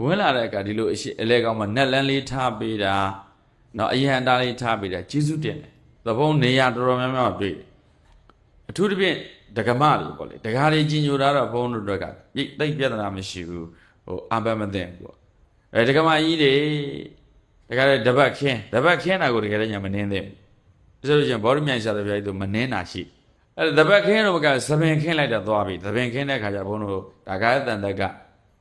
ဝင်လာတဲ့အခါဒီလိုအလဲကောင်းမှာနက်လန်းလေးထားပေးတာနော်အရဟံတားလေးထားပေးတာကျေးဇူးတင်တယ်သဘုံနေရတော်တော်များများတွေ့တယ်အထူးသဖြင့်ဒကမတွေပေါ့လေဒကာတွေကြီးညိုတာတော့ဘုံတို့တွေကတိတ်ပြဿနာမရှိဘူးအဘမသိဘူးပေါ့ဒကမကြီးတွေဒကာတွေတပတ်ခင်းတာကိုတကယ်လည်းညာမနှင်းသေးဘူးဆိုလို့ချင်းဘောရမြိုင်စားတဲ့ပြိုင်သူမနှင်းတာရှိတပတ်ခင်းတော့ကသပင်ခင်းလိုက်တော့သွားပြီသပင်ခင်းတဲ့ခါကျဘုံတို့ဒါကာယတန်တက်က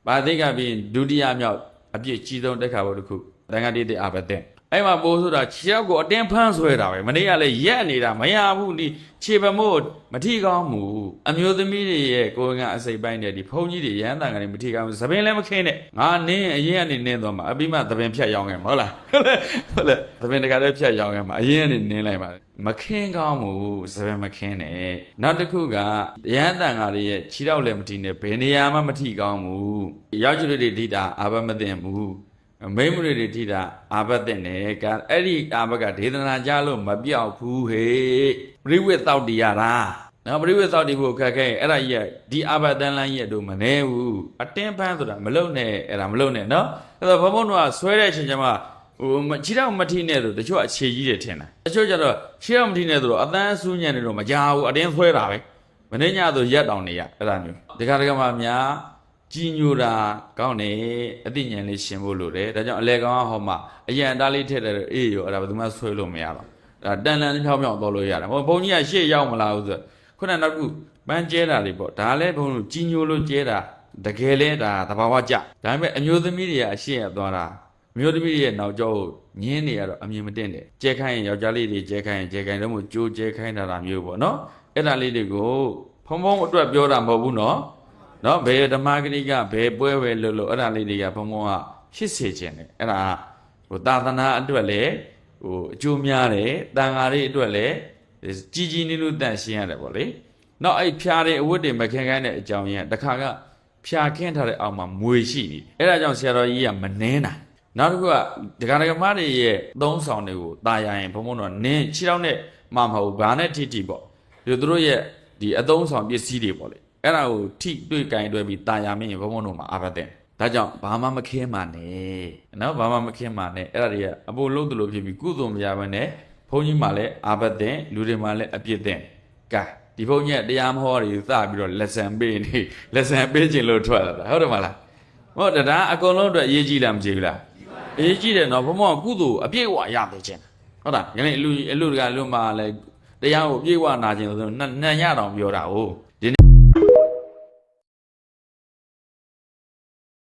ပါသိကပြီးဒုတိယမြောက်အပြည့်ကြီးဆုံးတက်ခါဘုတစ်ခုတန်ခါတိတိအဘတဲ့အဲ့မှာပိုးဆိုတာခြေရောက်ကိုအတင်းဖမ်းဆွဲတာပဲမနေ့ကလည်းရက်နေတာမရဘူးဒီခြေပမို့မထီကောင်းမှုအမျိုးသမီးတွေရဲ့ကိုယ်ကအစိပ်ပိုင်းတဲ့ဒီဖုန်းကြီးတွေရဟန်းတန်ကနေမထီကောင်းဘူးသပင်လည်းမခင်းနဲ့ငါနင်းအရင်ကနေနင်းသွားမှာအပြီးမှသပင်ဖြတ်ရောင်းခဲ့မှာဟုတ်လားဟုတ်လားသပင်တကလည်းဖြတ်ရောင်းခဲ့မှာအရင်ကနေနင်းလိုက်ပါမခင်းကောင်းမှုသပင်မခင်းနဲ့နောက်တစ်ခုကရဟန်းတန်ကလေးရဲ့ခြေတော့လည်းမထီနဲ့ဘယ်နေရာမှမထီကောင်းဘူးရောက်ကျွတ်တွေဒီတာအာဘမသိဘူးမိမတွေထိတာအာဘတ်တဲ့နဲ့ကအဲ့ဒီအာဘတ်ကဒေသနာကြလို့မပြောက်ဘူးဟေပရိဝေသောက်တီရတာနော်ပရိဝေသောက်တီဖို့ခက်ခဲအဲ့ဒါကြီးကဒီအာဘတ်တန်လန်းရဲ့တို့မနေဘူးအတင်းပန်းဆိုတာမလုံနဲ့အဲ့ဒါမလုံနဲ့နော်အဲ့တော့ဘုံဘုံတို့ကဆွဲတဲ့အချိန်ကျမှခြေတော့မထိနဲ့ဆိုတချို့အခြေကြီးတွေထင်တာတချို့ကျတော့ခြေတော့မထိနဲ့ဆိုတော့အတန်းဆူးညံ့နေတော့မကြောက်ဘူးအတင်းဆွဲတာပဲမင်းညဆိုရက်တောင်နေရအဲ့ဒါမျိုးဒီကမှများကြီးညိုတာကောင်းတယ်အသိဉာဏ်လေးရှင်ဖို့လိုတယ်ဒါကြောင့်အလဲကောင်းဟောမှာအရန်တားလေးထည့်တယ်အေးရောအဲ့ဒါဘယ်သူမှဆွဲလို့မရတော့ဒါတန်လန်ဖြောင်းဖြောင်းတော့လို့ရတယ်ဘုန်းကြီးကရှေ့ရောက်မလာဘူးဆိုခုနနောက်ခုပန်းကျဲတာလေးပေါ့ဒါလည်းဘုန်းကြီးကြီးညိုလို့ကျဲတာတကယ်လဲဒါသဘာဝကြဒါပေမဲ့အမျိုးသမီးတွေကအရှေ့ရသွားတာအမျိုးသမီးတွေရဲ့နောက်ကျောကိုညင်းနေရတော့အမြင်မတင်တယ်ကျဲခိုင်းရင်ယောက်ျားလေးတွေကျဲခိုင်းရင်ကျဲခိုင်းတော့မို့ကြိုးကျဲခိုင်းတာမျိုးပေါ့နော်အဲ့ဒါလေးတွေကိုဖုံဖုံအတွက်ပြောတာမဟုတ်ဘူးနော်နော်ဘယ်ဓမ္မဂရိကဘယ်ပွဲပဲလို့အဲ့ဒါလေးတွေကဘုံဘုံကဖြစ်စေခြင်းတယ်အဲ့ဒါသာသနာအတွက်လည်းအကျိုးများတယ်တန်ဃာတွေအတွက်လည်းကြီးကြီးနေလို့တန့်ရှင်းရတယ်ပေါ့လေနောက်အဲ့ဖြားတဲ့အဝတ်တွေမခင်ခိုင်းတဲ့အကြောင်းရင်းတခါကဖြားခင်းထားတဲ့အောက်မှာမွေရှိနေအဲ့ဒါကြောင့်ဆရာတော်ကြီးကမနှင်းတာနောက်တစ်ခုကဒကာဒကာမတွေရဲ့သုံးဆောင်တွေကိုတာရရင်ဘုံဘုံတော့နင်းခြေထောက်နဲ့မှမဟုတ်ဘာနဲ့ထိပေါ့ဒီတို့ရဲ့ဒီအသုံးဆောင်ပစ္စည်းတွေပေါ့လေအဲ့ဒါကိုထိတွေ့ကင်တွဲပြီးတာယာမင်းဘုံဘုံတို့မှာအာဘတ်တဲ့ဒါကြောင့်ဘာမှမခင်းပါနဲ့နော်ဘာမှမခင်းပါနဲ့အဲ့ဒါတွေကအပိုလုံးတလို့ဖြစ်ပြီးကုသိုလ်မရဘဲနဲ့ဘုန်းကြီးမှလည်းအာဘတ်တဲ့လူတွေမှလည်းအပြစ်တဲ့ကဲဒီဘုန်းကြီးကတရားမဟောတွေစပြီးတော့လက်ဆံပေးနေလက်ဆံပေးခြင်းလို့ထွက်လာတာဟုတ်တယ်မလားဟုတ်တယ်ဒါအကုန်လုံးအတွက်အရေးကြီးလားမကြီးဘူးလားအရေးကြီးတယ်နော်ဘုံဘုံကကုသိုလ်အပြည့်အဝရပေးခြင်းဟုတ်လားယနေ့အလူတကလူမှလည်းတရားကိုအပြည့်အဝနာခြင်းဆိုနှံ့ရတောင်ပြောတာဟုတ်